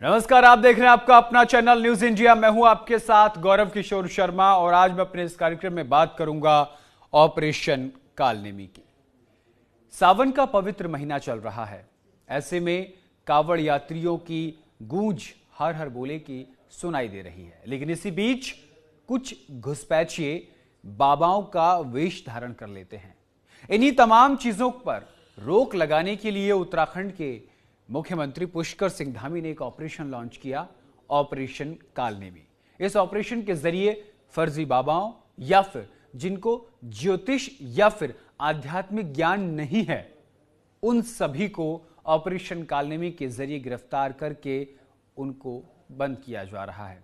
नमस्कार, आप देख रहे हैं आपका अपना चैनल न्यूज इंडिया। मैं हूं आपके साथ गौरव किशोर शर्मा और आज मैं अपने इस कार्यक्रम में बात करूंगा ऑपरेशन कालनेमी की। सावन का पवित्र महीना चल रहा है, ऐसे में कांवड़ यात्रियों की गूंज हर हर बोले की सुनाई दे रही है। लेकिन इसी बीच कुछ घुसपैठिए बाबाओं का वेश धारण कर लेते हैं। इन्हीं तमाम चीजों पर रोक लगाने के लिए उत्तराखंड के मुख्यमंत्री पुष्कर सिंह धामी ने एक ऑपरेशन लॉन्च किया, ऑपरेशन कालनेमी। इस ऑपरेशन के जरिए फर्जी बाबाओं या फिर जिनको ज्योतिष या फिर आध्यात्मिक ज्ञान नहीं है, उन सभी को ऑपरेशन कालनेमी के जरिए गिरफ्तार करके उनको बंद किया जा रहा है।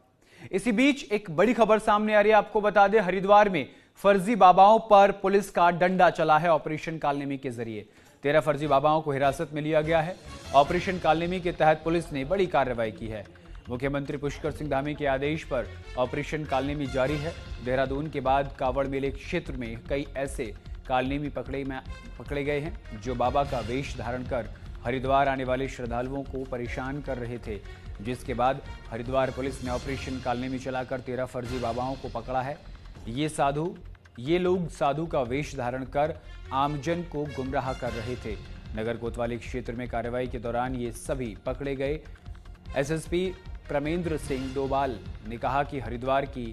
इसी बीच एक बड़ी खबर सामने आ रही है। आपको बता दें, हरिद्वार में फर्जी बाबाओं पर पुलिस का डंडा चला है। ऑपरेशन कालनेमी के जरिए 13 फर्जी बाबाओं को हिरासत में लिया गया है। ऑपरेशन कालनेमी के तहत पुलिस ने बड़ी कार्रवाई की है। मुख्यमंत्री पुष्कर सिंह धामी के आदेश पर ऑपरेशन कालनेमी जारी है। देहरादून के बाद कांवड़ मेले क्षेत्र में कई ऐसे कालनेमी पकड़े गए हैं जो बाबा का वेश धारण कर हरिद्वार आने वाले श्रद्धालुओं को परेशान कर रहे थे, जिसके बाद हरिद्वार पुलिस ने ऑपरेशन कालनेमी चलाकर 13 फर्जी बाबाओं को पकड़ा है। ये लोग साधु का वेश धारण कर आमजन को गुमराह कर रहे थे। नगर कोतवाली क्षेत्र में कार्रवाई के दौरान ये सभी पकड़े गए। एसएसपी प्रमेंद्र सिंह डोभाल ने कहा कि हरिद्वार की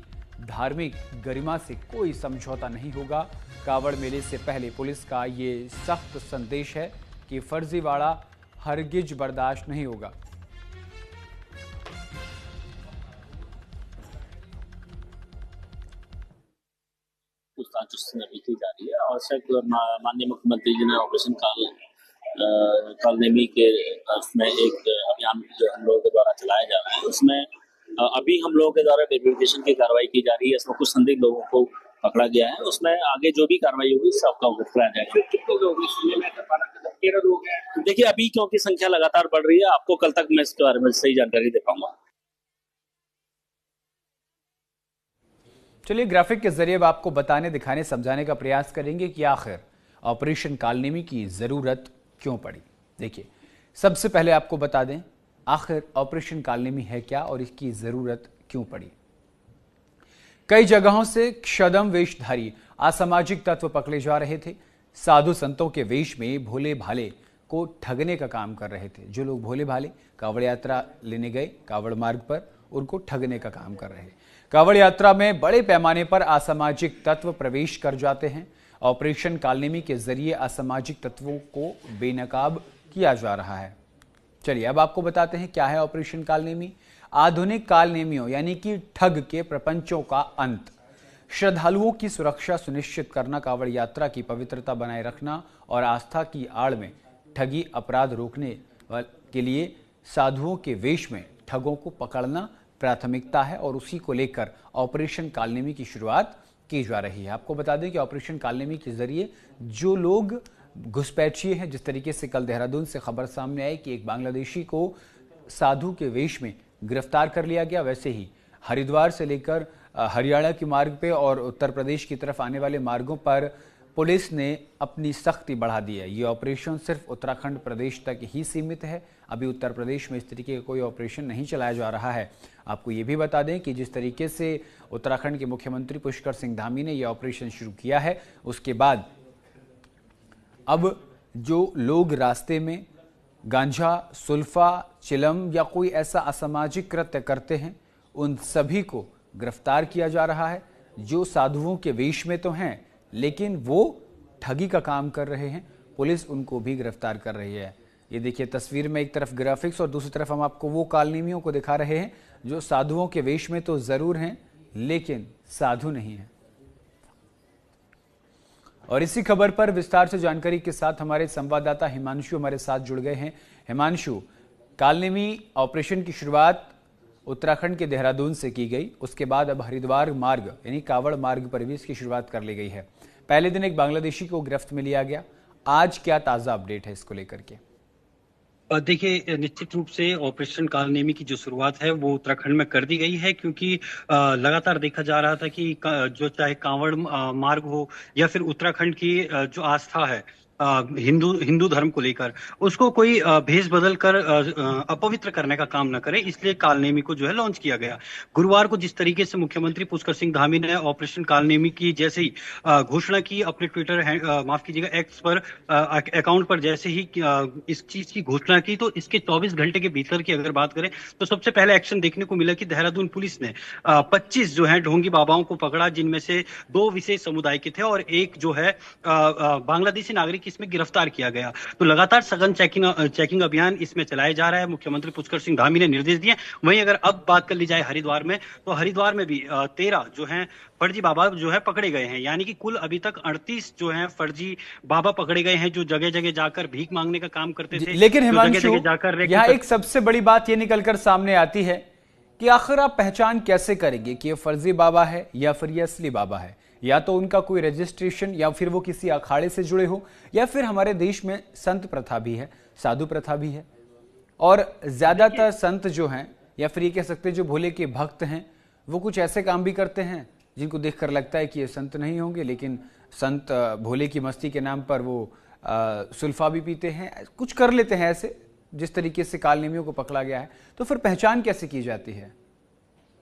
धार्मिक गरिमा से कोई समझौता नहीं होगा। कांवड़ मेले से पहले पुलिस का ये सख्त संदेश है कि फर्जीवाड़ा हरगिज बर्दाश्त नहीं होगा। पूछताछ उस समय भी की जा रही है और शायद माननीय मुख्यमंत्री जी ने ऑपरेशन कालनेमी के उसमें एक अभियान जो हम लोगों के द्वारा चलाया जा रहा है, उसमें अभी हम लोगों के द्वारा वेरिफिकेशन की कार्रवाई की जा रही है। इसमें कुछ संदिग्ध लोगों को पकड़ा गया है, उसमें आगे जो भी कार्रवाई होगी सबका अवगत कराया जाएगा। देखिए, अभी क्योंकि संख्या लगातार बढ़ रही है, आपको कल तक मैं इसके बारे में सही जानकारी दे पाऊंगा। चलिए, ग्राफिक के जरिए आपको बताने, दिखाने, समझाने का प्रयास करेंगे कि आखिर ऑपरेशन कालनेमी की जरूरत क्यों पड़ी। देखिए, सबसे पहले आपको बता दें आखिर ऑपरेशन कालनेमी है क्या और इसकी जरूरत क्यों पड़ी। कई जगहों से क्षदम वेशधारी असामाजिक तत्व पकड़े जा रहे थे। साधु संतों के वेश में भोले भाले को ठगने का काम कर रहे थे। जो लोग भोले भाले कांवड़ यात्रा लेने गए कांवड़ मार्ग पर, उनको ठगने का काम कर रहे हैं। कांवड़ यात्रा में बड़े पैमाने पर असामाजिक तत्व प्रवेश कर जाते हैं। ऑपरेशन कालनेमी के जरिए असामाजिक तत्वों को बेनकाब किया जा रहा है। चलिए, अब आपको बताते हैं क्या है ऑपरेशन कालनेमी। आधुनिक कालनेमियों यानी कि ठग के प्रपंचों का अंत, श्रद्धालुओं की सुरक्षा सुनिश्चित करना, कांवड़ यात्रा की पवित्रता बनाए रखना और आस्था की आड़ में ठगी अपराध रोकने के लिए साधुओं के वेश में ठगों को पकड़ना प्राथमिकता है और उसी को लेकर ऑपरेशन कालनेमी की शुरुआत की जा रही है। आपको बता दें कि ऑपरेशन कालनेमी के जरिए जो लोग घुसपैठिए हैं, जिस तरीके से कल देहरादून से खबर सामने आई कि एक बांग्लादेशी को साधु के वेश में गिरफ्तार कर लिया गया, वैसे ही हरिद्वार से लेकर हरियाणा के मार्ग पे और उत्तर प्रदेश की तरफ आने वाले मार्गों पर पुलिस ने अपनी सख्ती बढ़ा दी है। ये ऑपरेशन सिर्फ उत्तराखंड प्रदेश तक ही सीमित है। अभी उत्तर प्रदेश में इस तरीके का कोई ऑपरेशन नहीं चलाया जा रहा है। आपको ये भी बता दें कि जिस तरीके से उत्तराखंड के मुख्यमंत्री पुष्कर सिंह धामी ने यह ऑपरेशन शुरू किया है, उसके बाद अब जो लोग रास्ते में गांजा, सुल्फा, चिलम या कोई ऐसा असामाजिक कृत्य करते हैं, उन सभी को गिरफ्तार किया जा रहा है। जो साधुओं के वेश में तो हैं, लेकिन वो ठगी का काम कर रहे हैं, पुलिस उनको भी गिरफ्तार कर रही है। ये देखिए तस्वीर में एक तरफ ग्राफिक्स और दूसरी तरफ हम आपको वो कालनेमियों को दिखा रहे हैं जो साधुओं के वेश में तो जरूर हैं लेकिन साधु नहीं हैं। और इसी खबर पर विस्तार से जानकारी के साथ हमारे संवाददाता हिमांशु हमारे साथ जुड़ गए हैं। हिमांशु, कालनेमी ऑपरेशन की शुरुआत उत्तराखंड के देहरादून से की गई, उसके बाद अब हरिद्वार मार्ग यानी कांवड़ मार्ग पर भी इसकी शुरुआत कर ली गई है। पहले दिन एक बांग्लादेशी को गिरफ्त में लिया गया। आज क्या ताजा अपडेट है इसको लेकर के? देखिए, निश्चित रूप से ऑपरेशन कालनेमी की जो शुरुआत है वो उत्तराखंड में कर दी गई है, क्योंकि लगातार देखा जा रहा था कि जो चाहे कांवड़ मार्ग हो या फिर उत्तराखंड की जो आस्था है हिंदू धर्म को लेकर उसको कोई भेष बदल कर अपवित्र करने का काम न करे, इसलिए कालनेमी को जो है लॉन्च किया गया। गुरुवार को जिस तरीके से मुख्यमंत्री पुष्कर सिंह धामी ने ऑपरेशन कालनेमी की जैसे ही घोषणा की अपने ट्विटर माफ कीजिएगा एक्स पर अकाउंट पर, जैसे ही इस चीज की घोषणा की, तो इसके 24 घंटे के भीतर की अगर बात करें तो सबसे पहले एक्शन देखने को मिला कि देहरादून पुलिस ने 25 जो है ढोंगी बाबाओं को पकड़ा, जिनमें से 2 विशेष समुदाय के थे और एक जो है बांग्लादेशी नागरिक इसमें गिरफ्तार किया गया। तो लगातार सघन चेकिंग अभियान इसमें चलाया जा रहा है, मुख्यमंत्री पुष्कर सिंह धामी ने निर्देश दिए। वहीं अगर अब बात कर ली जाए हरिद्वार में, तो हरिद्वार में भी 13 जो है फर्जी बाबा जो है पकड़े गए हैं, यानी कि कुल अभी तक 38 जो है फर्जी बाबा पकड़े गए हैं, जो जगह जगह जाकर भीख मांगने का काम करते थे। लेकिन हिमांशु, यहाँ एक सबसे बड़ी बात ये निकलकर सामने आती है कि आखिर आप पहचान कैसे करेंगे कि ये फर्जी बाबा है या फिर ये असली बाबा है? या तो उनका कोई रजिस्ट्रेशन, या फिर वो किसी अखाड़े से जुड़े हो, या फिर हमारे देश में संत प्रथा भी है, साधु प्रथा भी है, और ज्यादातर संत जो हैं, या फिर ये कह सकते हैं जो भोले के भक्त हैं, वो कुछ ऐसे काम भी करते हैं जिनको देखकर लगता है कि ये संत नहीं होंगे, लेकिन संत भोले की मस्ती के नाम पर वो सुल्फा भी पीते हैं, कुछ कर लेते हैं ऐसे, जिस तरीके से कालनेमियों को पकड़ा गया है। तो फिर पहचान कैसे की जाती है?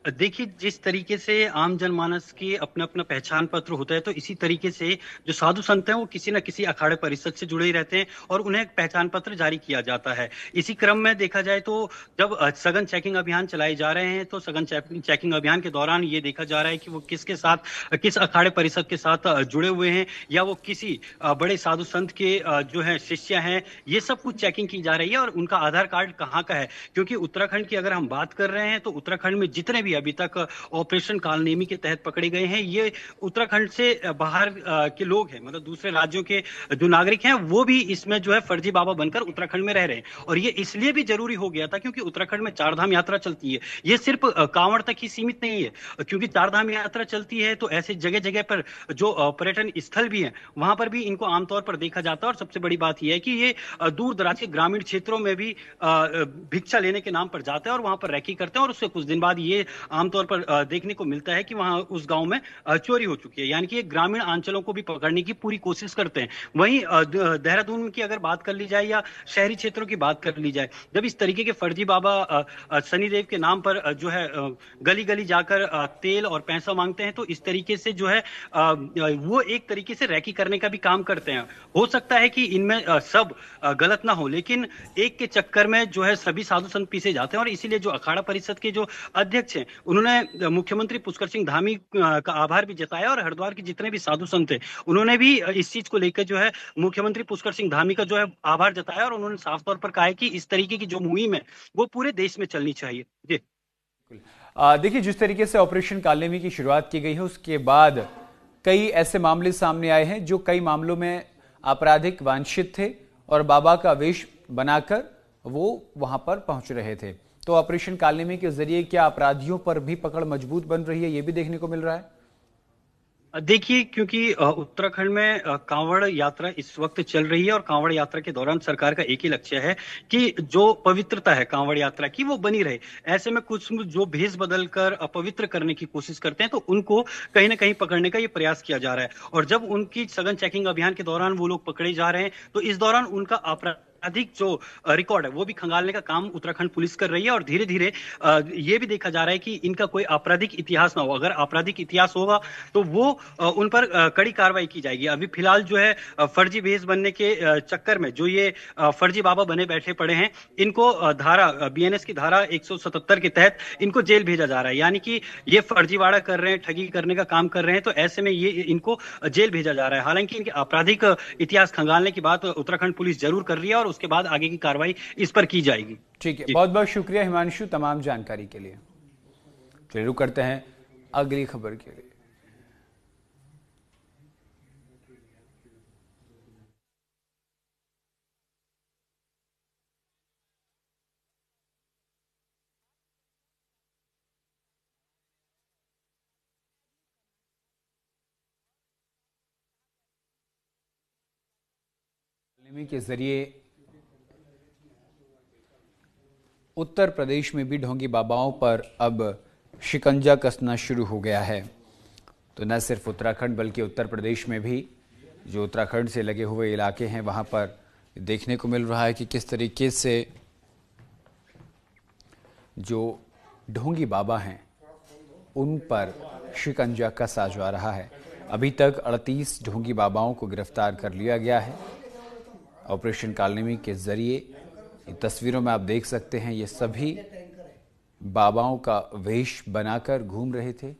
देखिए, जिस तरीके से आम जनमानस के अपना अपना पहचान पत्र होता है, तो इसी तरीके से जो साधु संत हैं वो किसी न किसी अखाड़े परिषद से जुड़े ही रहते हैं और उन्हें एक पहचान पत्र जारी किया जाता है। इसी क्रम में देखा जाए तो जब सघन चेकिंग अभियान चलाए जा रहे हैं, तो सघन चेकिंग अभियान के दौरान ये देखा जा रहा है कि वो किसके साथ, किस अखाड़े परिषद के साथ जुड़े हुए हैं, या वो किसी बड़े साधु संत के जो है शिष्य हैं, ये सब कुछ चेकिंग की जा रही है। और उनका आधार कार्ड कहाँ का है, क्योंकि उत्तराखंड की अगर हम बात कर रहे हैं तो उत्तराखंड में जितने भी अभी तक ऑपरेशन कालनेमी के तहत पकड़े गए हैं, ये उत्तराखंड से बाहर के लोग हैं, मतलब दूसरे राज्यों के जो नागरिक हैं, वो भी इसमें जो है फर्जी बाबा बनकर उत्तराखंड में रह रहे हैं। और ये इसलिए भी जरूरी हो गया था क्योंकि उत्तराखंड में चारधाम यात्रा चलती है। ये सिर्फ कांवड़ तक ही सीमित नहीं है, क्योंकि चारधाम यात्रा चलती है तो ऐसे जगह जगह पर जो पर्यटन स्थल भी हैं, वहां पर भी इनको आमतौर पर देखा जाता है। और सबसे बड़ी बात यह है कि ये दूर दराज के ग्रामीण क्षेत्रों में भी भिक्षा लेने के नाम पर जाते हैं और वहां पर रैकी करते हैं, और उससे कुछ दिन बाद ये आमतौर पर देखने को मिलता है कि वहां उस गांव में चोरी हो चुकी है, यानी कि ग्रामीण अंचलों को भी पकड़ने की पूरी कोशिश करते हैं। वहीं देहरादून की अगर बात कर ली जाए या शहरी क्षेत्रों की बात कर ली जाए, जब इस तरीके के फर्जी बाबा शनिदेव के नाम पर जो है गली गली जाकर तेल और पैसा मांगते हैं, तो इस तरीके से जो है वो एक तरीके से रैकी करने का भी काम करते हैं। हो सकता है कि इनमें सब गलत ना हो, लेकिन एक के चक्कर में जो है सभी साधु संत पीसे जाते हैं। और इसीलिए जो अखाड़ा परिषद के जो अध्यक्ष हैं, उन्होंने मुख्यमंत्री पुष्कर सिंह धामी का आभार भी जताया, और हरिद्वार के जितने भी साधु संत थे उन्होंने भी इस चीज को लेकर जो है मुख्यमंत्री पुष्कर सिंह धामी का जो है आभार जताया, और उन्होंने साफ तौर पर कहा है कि इस तरीके की जो मुहिम है वो पूरे देश में चलनी चाहिए। जी देखिए, जिस तरीके से ऑपरेशन कालनेमी की शुरुआत की गई है, उसके बाद कई ऐसे मामले सामने आए हैं जो कई मामलों में आपराधिक वांछित थे और बाबा का वेश बनाकर वो वहां पर पहुंच रहे थे। तो ऑपरेशन कालनेमी के जरिए क्या अपराधियों पर भी पकड़ मजबूत बन रही है, ये भी देखने को मिल रहा है? देखिए, क्योंकि उत्तराखंड में कांवड़ यात्रा इस वक्त चल रही है, और कांवड़ यात्रा के दौरान सरकार का एक ही लक्ष्य है कि जो पवित्रता है कांवड़ यात्रा की वो बनी रहे। ऐसे में कुछ जो भेष बदल कर अपवित्र करने की कोशिश करते हैं, तो उनको कहीं ना कहीं पकड़ने का ये प्रयास किया जा रहा है। और जब उनकी सघन चेकिंग अभियान के दौरान वो लोग पकड़े जा रहे हैं, तो इस दौरान उनका अधिक जो रिकॉर्ड है वो भी खंगालने का काम उत्तराखंड पुलिस कर रही है। और धीरे धीरे ये भी देखा जा रहा है कि इनका कोई आपराधिक इतिहास ना हो। अगर आपराधिक इतिहास होगा तो वो उन पर कड़ी कार्रवाई की जाएगी। अभी फिलहाल जो है फर्जी भेष बनने के चक्कर में जो ये फर्जी बाबा बने बैठे पड़े हैं, इनको धारा बीएनएस की धारा 177 के तहत इनको जेल भेजा जा रहा है, यानी कि ये फर्जीवाड़ा कर रहे हैं, ठगी करने का काम कर रहे हैं, तो ऐसे में ये इनको जेल भेजा जा रहा है। हालांकि इनके आपराधिक इतिहास खंगालने की बात उत्तराखंड पुलिस जरूर कर रही है, और उसके बाद आगे की कार्रवाई इस पर की जाएगी। ठीक है, बहुत बहुत शुक्रिया हिमांशु तमाम जानकारी के लिए। चलिए रुक करते हैं अगली खबर के लिए। के जरिए उत्तर प्रदेश में भी ढोंगी बाबाओं पर अब शिकंजा कसना शुरू हो गया है। तो न सिर्फ उत्तराखंड बल्कि उत्तर प्रदेश में भी जो उत्तराखंड से लगे हुए इलाके हैं वहाँ पर देखने को मिल रहा है कि किस तरीके से जो ढोंगी बाबा हैं उन पर शिकंजा कसा जा रहा है। अभी तक 38 ढोंगी बाबाओं को गिरफ्तार कर लिया गया है। ऑपरेशन कालनेमी के जरिए तस्वीरों में आप देख सकते हैं ये सभी बाबाओं का वेश बनाकर घूम रहे थे।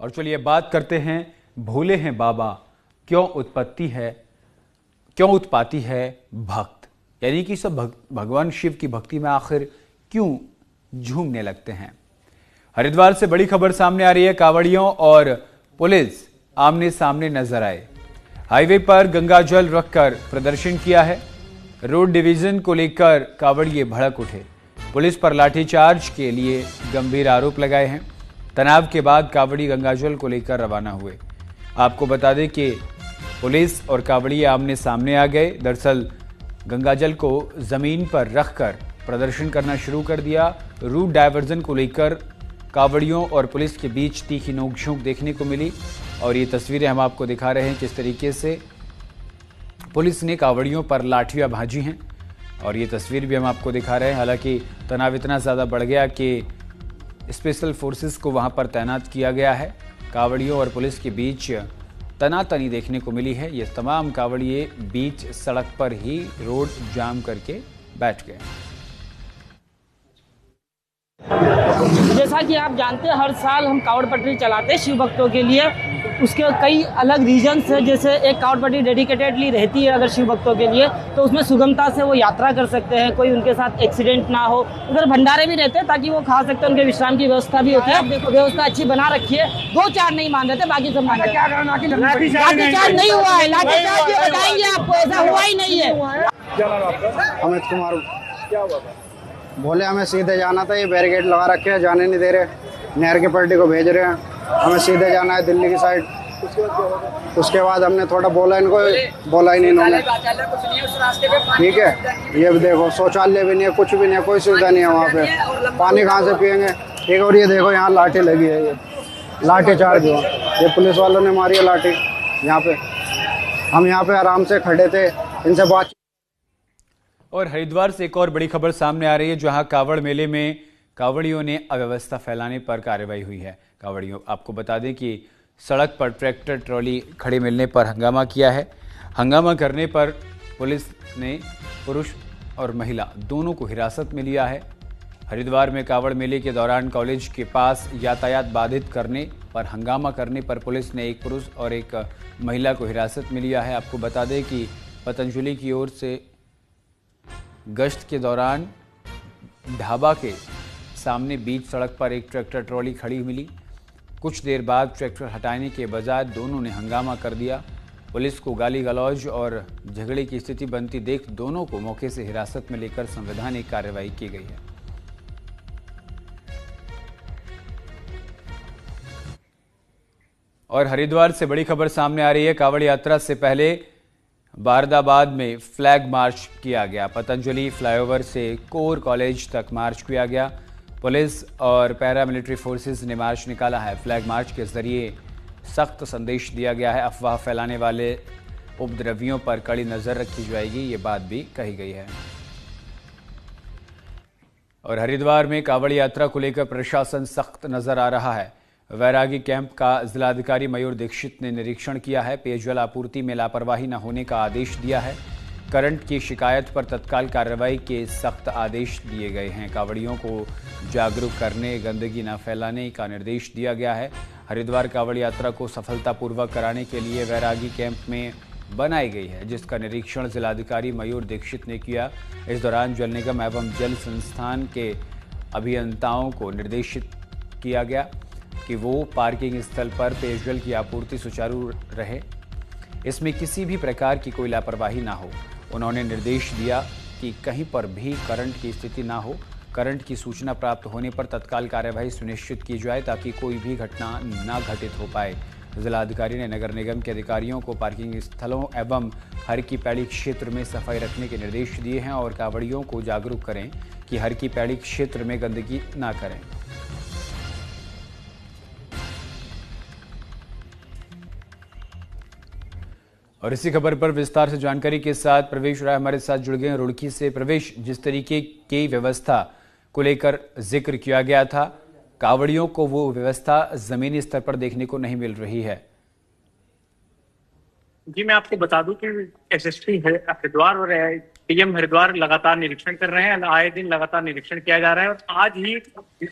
और चलिए बात करते हैं भोले हैं बाबा क्यों उत्पाती है भक्त, यानी कि सब भगवान शिव की भक्ति में आखिर क्यों झूमने लगते हैं। हरिद्वार से बड़ी खबर सामने आ रही है। कांवड़ियों और पुलिस आमने सामने नजर आए। हाईवे पर गंगाजल रखकर प्रदर्शन किया है। रोड डिवीजन को लेकर कांवड़िए भड़क उठे। पुलिस पर लाठीचार्ज के लिए गंभीर आरोप लगाए हैं। तनाव के बाद कांवड़ी गंगाजल को लेकर रवाना हुए। आपको बता दें कि पुलिस और कांवड़िए आमने सामने आ गए। दरअसल गंगाजल को जमीन पर रखकर प्रदर्शन करना शुरू कर दिया। रूट डायवर्जन को लेकर कांवड़ियों और पुलिस के बीच तीखी नोकझोंक देखने को मिली और ये तस्वीरें हम आपको दिखा रहे हैं किस तरीके से पुलिस ने कांवड़ियों पर लाठियां भाजी हैं और ये तस्वीर भी हम आपको दिखा रहे हैं। हालांकि तनाव इतना ज़्यादा बढ़ गया कि स्पेशल फोर्सेस को वहां पर तैनात किया गया है। कांवड़ियों और पुलिस के बीच तनातनी देखने को मिली है। ये तमाम कांवड़िए बीच सड़क पर ही रोड जाम करके बैठ गए। जैसा कि आप जानते हैं हर साल हम कावड़ पटरी चलाते हैं शिव भक्तों के लिए। उसके कई अलग रीजन्स हैं, जैसे एक कावड़ पटरी डेडिकेटेडली रहती है अगर शिव भक्तों के लिए, तो उसमें सुगमता से वो यात्रा कर सकते हैं, कोई उनके साथ एक्सीडेंट ना हो। उधर भंडारे भी रहते हैं ताकि वो खा सकते हैं, उनके विश्राम की व्यवस्था भी होती है। व्यवस्था अच्छी बना रखी है। 2-4 नहीं मान रहे थे, बाकी सब मान रहे थे। लाठीचार्ज नहीं हुआ है, लाठीचार्ज बताएंगे आपको, ऐसा हुआ ही नहीं है। अमित कुमार, क्या हुआ था? बोले हमें सीधे जाना था, ये बैरिकेड लगा रखे हैं, जाने नहीं दे रहे, नहर के पट्टी को भेज रहे हैं, हमें सीधे जाना है दिल्ली की साइड। उसके बाद हमने थोड़ा बोला इनको, बोला ही नहीं इन्होंने। ठीक है, ये भी देखो शौचालय भी नहीं है, कुछ भी नहीं है, कोई सुविधा नहीं है वहाँ पे। पानी कहाँ से पियेंगे? ठीक, और ये देखो यहाँ लाठी लगी है, ये लाठी चार्ज हुआ, ये पुलिस वालों ने मारी है लाठी यहाँ पे। हम यहाँ पे आराम से खड़े थे, इनसे बात। और हरिद्वार से एक और बड़ी खबर सामने आ रही है, जहां कावड़ मेले में कावड़ियों ने अव्यवस्था फैलाने पर कार्रवाई हुई है। कावड़ियों, आपको बता दें कि सड़क पर ट्रैक्टर ट्रॉली खड़े मिलने पर हंगामा किया है। हंगामा करने पर पुलिस ने पुरुष और महिला दोनों को हिरासत में लिया है। हरिद्वार में कावड़ मेले के दौरान कॉलेज के पास यातायात बाधित करने पर हंगामा करने पर पुलिस ने एक पुरुष और एक महिला को हिरासत में लिया है। आपको बता दें कि पतंजलि की ओर से गश्त के दौरान ढाबा के सामने बीच सड़क पर एक ट्रैक्टर ट्रॉली खड़ी मिली। कुछ देर बाद ट्रैक्टर हटाने के बजाय दोनों ने हंगामा कर दिया। पुलिस को गाली गलौज और झगड़े की स्थिति बनती देख दोनों को मौके से हिरासत में लेकर संवैधानिक कार्रवाई की गई है। और हरिद्वार से बड़ी खबर सामने आ रही है। कावड़ यात्रा से पहले बारदाबाद में फ्लैग मार्च किया गया। पतंजलि फ्लाईओवर से कोर कॉलेज तक मार्च किया गया। पुलिस और पैरामिलिट्री फोर्सेस ने मार्च निकाला है। फ्लैग मार्च के जरिए सख्त संदेश दिया गया है। अफवाह फैलाने वाले उपद्रवियों पर कड़ी नजर रखी जाएगी, ये बात भी कही गई है। और हरिद्वार में कावड़ यात्रा को लेकर प्रशासन सख्त नजर आ रहा है। वैरागी कैंप का जिलाधिकारी मयूर दीक्षित ने निरीक्षण किया है। पेयजल आपूर्ति में लापरवाही न होने का आदेश दिया है। करंट की शिकायत पर तत्काल कार्रवाई के सख्त आदेश दिए गए हैं। कावड़ियों को जागरूक करने, गंदगी न फैलाने का निर्देश दिया गया है। हरिद्वार कावड़ यात्रा को सफलतापूर्वक कराने के लिए वैरागी कैंप में बनाई गई है, जिसका निरीक्षण जिलाधिकारी मयूर दीक्षित ने किया। इस दौरान जल निगम एवं जल संस्थान के अभियंताओं को निर्देशित किया गया कि वो पार्किंग स्थल पर पेयजल की आपूर्ति सुचारू रहे, इसमें किसी भी प्रकार की कोई लापरवाही ना हो। उन्होंने निर्देश दिया कि कहीं पर भी करंट की स्थिति ना हो। करंट की सूचना प्राप्त होने पर तत्काल कार्यवाही सुनिश्चित की जाए ताकि कोई भी घटना ना घटित हो पाए। जिलाधिकारी ने नगर निगम के अधिकारियों को पार्किंग स्थलों एवं हर की पैड़ी क्षेत्र में सफाई रखने के निर्देश दिए हैं और कांवड़ियों को जागरूक करें कि हर की पैड़ी क्षेत्र में गंदगी न करें। और इसी खबर पर विस्तार से जानकारी के साथ प्रवेश राय हमारे साथ जुड़ गए हैं रुड़की से। प्रवेश, जिस तरीके की व्यवस्था को लेकर जिक्र किया गया था, कांवड़ियों को वो व्यवस्था जमीनी स्तर पर देखने को नहीं मिल रही है। जी, मैं आपको बता दूं कि एसएसपी हरिद्वार और डीएम हरिद्वार लगातार निरीक्षण कर रहे हैं। आए दिन लगातार निरीक्षण किया जा रहा है और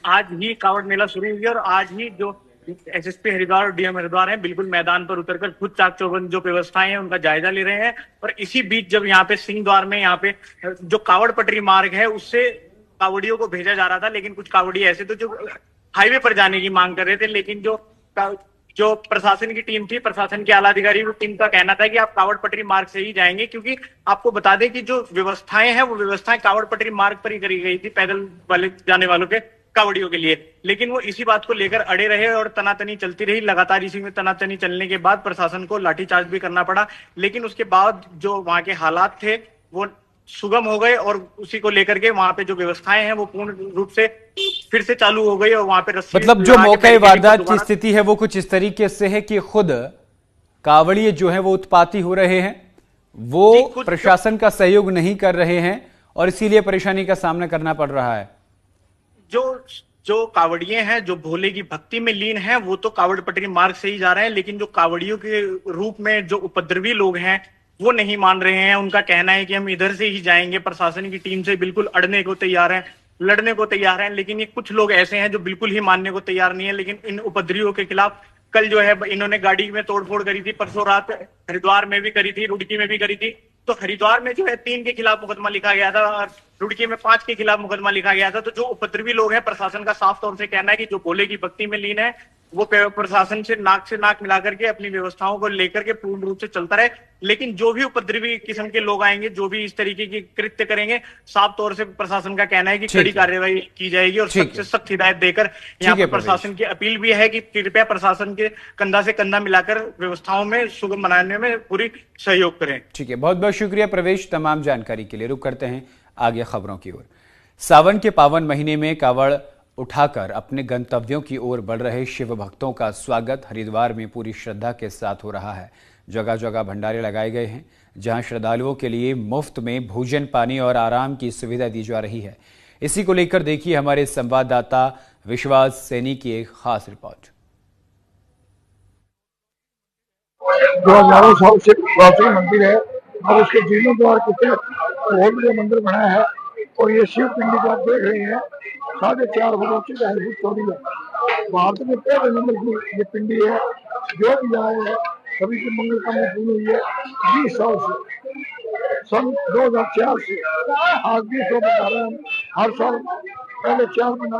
आज ही कांवड़ मेला शुरू हुई है और आज ही जो एसएसपी हरिद्वार और डीएम हरिद्वार हैं बिल्कुल मैदान पर उतरकर खुद चाक चौबंद जो व्यवस्थाएं हैं उनका जायजा ले रहे हैं। और इसी बीच जब यहाँ पे सिंह द्वार में यहाँ पे जो कांवड़ पटरी मार्ग है उससे कांवड़ियों को भेजा जा रहा था, लेकिन कुछ कांवड़ी ऐसे तो जो हाईवे पर जाने की मांग कर रहे थे, लेकिन जो प्रशासन की टीम थी, प्रशासन के आला अधिकारी टीम का कहना था कि आप कांवड़ पटरी मार्ग से ही जाएंगे, क्योंकि आपको बता दें कि जो व्यवस्थाएं हैं वो व्यवस्थाएं कांवड़ पटरी मार्ग पर ही करी गई थी पैदल वाले जाने वालों के कांवड़ियों के लिए। लेकिन वो इसी बात को लेकर अड़े रहे और तनातनी चलती रही। लगातार इसी में तनातनी चलने के बाद प्रशासन को लाठीचार्ज भी करना पड़ा, लेकिन उसके बाद जो वहां के हालात थे वो सुगम हो गए और उसी को लेकर के वहां पे जो व्यवस्थाएं हैं वो पूर्ण रूप से फिर से चालू हो गई और वहां पे मतलब जो मौके वारदात की स्थिति है वो कुछ इस तरीके से है कि खुद कांवड़िए जो है वो उत्पाती हो रहे हैं, वो प्रशासन का सहयोग नहीं कर रहे हैं और इसीलिए परेशानी का सामना करना पड़ रहा है। जो कांवड़िए हैं जो भोले की भक्ति में लीन हैं वो तो कांवड़ पटरी मार्ग से ही जा रहे हैं, लेकिन जो कांवड़ियों के रूप में जो उपद्रवी लोग हैं वो नहीं मान रहे हैं। उनका कहना है कि हम इधर से ही जाएंगे। प्रशासन की टीम से बिल्कुल अड़ने को तैयार हैं, लड़ने को तैयार हैं, लेकिन ये कुछ लोग ऐसे हैं जो बिल्कुल ही मानने को तैयार नहीं है। लेकिन इन उपद्रवियों के खिलाफ कल जो है इन्होंने गाड़ी में तोड़फोड़ करी थी, परसों रात हरिद्वार में भी करी थी, रुड़की में भी करी थी। तो हरिद्वार में जो है 3 के खिलाफ मुकदमा लिखा गया था और रुड़की में 5 के खिलाफ मुकदमा लिखा गया था। तो जो उपद्रवी लोग हैं प्रशासन का साफ तौर से कहना है कि जो भोले की भक्ति में लीन है वो प्रशासन से नाक मिलाकर के अपनी व्यवस्थाओं को लेकर के पूर्ण रूप से चलता रहे। लेकिन जो भी उपद्रवी किस्म के लोग आएंगे, जो भी इस तरीके की कृत्य करेंगे, साफ तौर से प्रशासन का कहना है कि कड़ी कार्रवाई की जाएगी और सख्त से सख्त हिदायत देकर यहाँ पर प्रशासन की अपील भी है कि कृपया प्रशासन के कंधा से कंधा मिलाकर व्यवस्थाओं में सुगम बनाने में पूरी सहयोग करें। ठीक है, बहुत बहुत शुक्रिया प्रवेश तमाम जानकारी के लिए। रुक करते हैं आगे खबरों की ओर। सावन के पावन महीने में कांवड़ उठाकर अपने गंतव्यों की ओर बढ़ रहे शिव भक्तों का स्वागत हरिद्वार में पूरी श्रद्धा के साथ हो रहा है। जगह जगह भंडारे लगाए गए हैं, जहां श्रद्धालुओं के लिए मुफ्त में भोजन, पानी और आराम की सुविधा दी जा रही है। इसी को लेकर देखिए हमारे संवाददाता विश्वास सैनी की एक खास रिपोर्ट। जो हजारों साल से प्राचीन मंदिर है और उसके जीर्णोद्धार के तहत बहुत बड़ा मंदिर बना है और ये शिव पिंडी को आप देख रहे हैं 4.5 फुट ऊंची चौड़ी है। भारत में पहले नंबर की ये पिंडी है। जो भी आए हैं सभी की मंगल कामना पूर्ण हुई है। 20 साल से सन 2004 से आज 20 बता रहे हैं। हर साल पहले 4 बना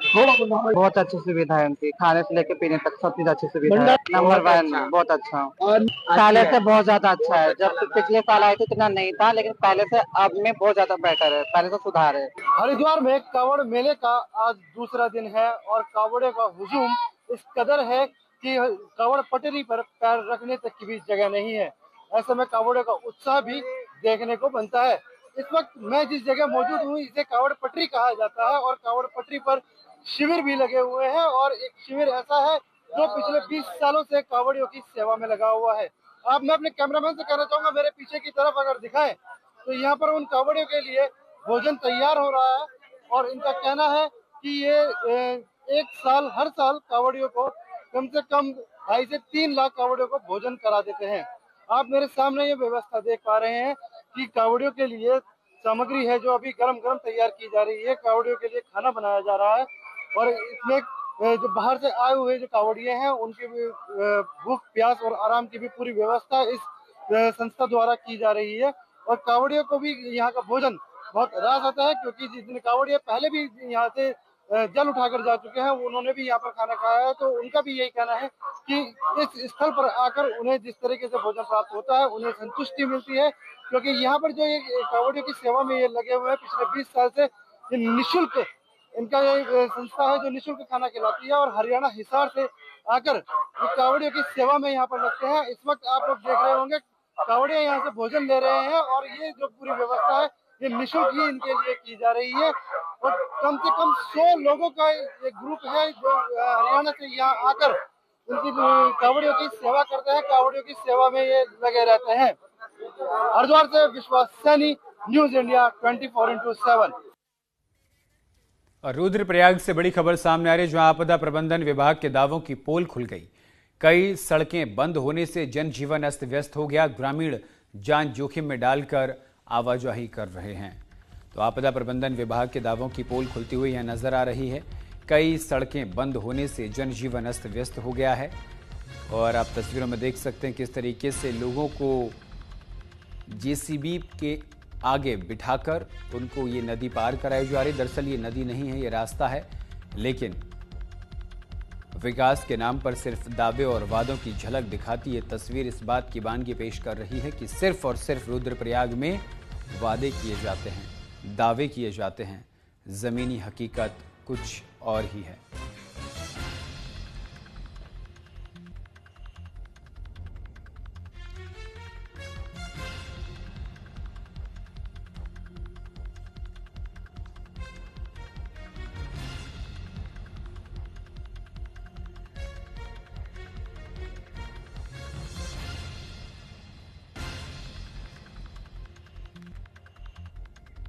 थोड़ा बना। बहुत अच्छी सुविधा है उनकी, खाने से लेके पीने तक सब चीज अच्छी सुविधा है। नंबर 1 बहुत अच्छा, पहले से बहुत ज्यादा अच्छा है। जब पिछले साल आए थे इतना नहीं था, लेकिन पहले से अब में बहुत ज्यादा बेटर है, पहले से सुधार है। हरिद्वार में कांवड़ मेले का आज दूसरा दिन है और कांवड़े का हुजूम इस कदर है कि कांवड़ पटरी पर पैर रखने तक की भी जगह नहीं है। ऐसे में कांवड़े का उत्साह भी देखने को बनता है। इस वक्त मैं जिस जगह मौजूद हूँ इसे कांवड़ पटरी कहा जाता है और कांवड़ पटरी पर शिविर भी लगे हुए हैं और एक शिविर ऐसा है जो पिछले 20 सालों से कांवड़ियों की सेवा में लगा हुआ है। अब मैं अपने कैमरामैन से कहना चाहूंगा मेरे पीछे की तरफ अगर दिखाएं तो यहाँ पर उन कांवड़ियों के लिए भोजन तैयार हो रहा है और इनका कहना है कि ये हर साल कांवड़ियों को कम से कम 2.5 से 3 लाख कांवड़ियों को भोजन करा देते हैं। आप मेरे सामने ये व्यवस्था देख पा रहे हैं कि कांवड़ियों के लिए सामग्री है जो अभी गरम गरम तैयार की जा रही है। कांवड़ियों के लिए खाना बनाया जा रहा है और इसमें जो बाहर से आए हुए जो कांवड़िए हैं उनकी भी भूख प्यास और आराम की भी पूरी व्यवस्था इस संस्था द्वारा की जा रही है। और कांवड़ियों को भी यहाँ का भोजन बहुत रास आता है, क्योंकि जितने कांवड़िए पहले भी यहाँ से जल उठाकर जा चुके हैं उन्होंने भी यहाँ पर खाना खाया है। तो उनका भी यही कहना है कि इस स्थल पर आकर उन्हें जिस तरीके से भोजन प्राप्त होता है उन्हें संतुष्टि मिलती है, क्योंकि यहाँ पर जो ये कांवड़ियों की सेवा में ये लगे हुए हैं पिछले 20 साल से, ये निःशुल्क इनका ये संस्था है जो निःशुल्क खाना खिलाती है और हरियाणा हिसार से आकर ये कावड़ियों की सेवा में यहाँ पर लगते हैं। इस वक्त आप लोग देख रहे होंगे कावड़िया यहाँ से भोजन ले रहे हैं और ये जो पूरी व्यवस्था है ये निःशुल्क ही इनके लिए की जा रही है। और कम से कम 100 लोगों का एक ग्रुप है जो हरियाणा से यहाँ आकर उनकी कावड़ियों की सेवा करते हैं, कावड़ियों की सेवा में ये लगे रहते हैं। हरिद्वार से विश्वास सैनी, न्यूज इंडिया 24/7। और रुद्रप्रयाग से बड़ी खबर सामने आ रही है, जहां आपदा प्रबंधन विभाग के दावों की पोल खुल गई। कई सड़कें बंद होने से जनजीवन अस्त व्यस्त हो गया। ग्रामीण जान जोखिम में डालकर आवाजाही कर रहे हैं। तो आपदा प्रबंधन विभाग के दावों की पोल खुलती हुई यह नजर आ रही है। कई सड़कें बंद होने से जनजीवन अस्त व्यस्त हो गया है और आप तस्वीरों में देख सकते हैं किस तरीके से लोगों को जेसीबी के आगे बिठाकर उनको ये नदी पार कराई जा रही। दरअसल ये नदी नहीं है, ये रास्ता है, लेकिन विकास के नाम पर सिर्फ दावे और वादों की झलक दिखाती है तस्वीर इस बात की बानगी पेश कर रही है कि सिर्फ और सिर्फ रुद्रप्रयाग में वादे किए जाते हैं, दावे किए जाते हैं, ज़मीनी हकीकत कुछ और ही है।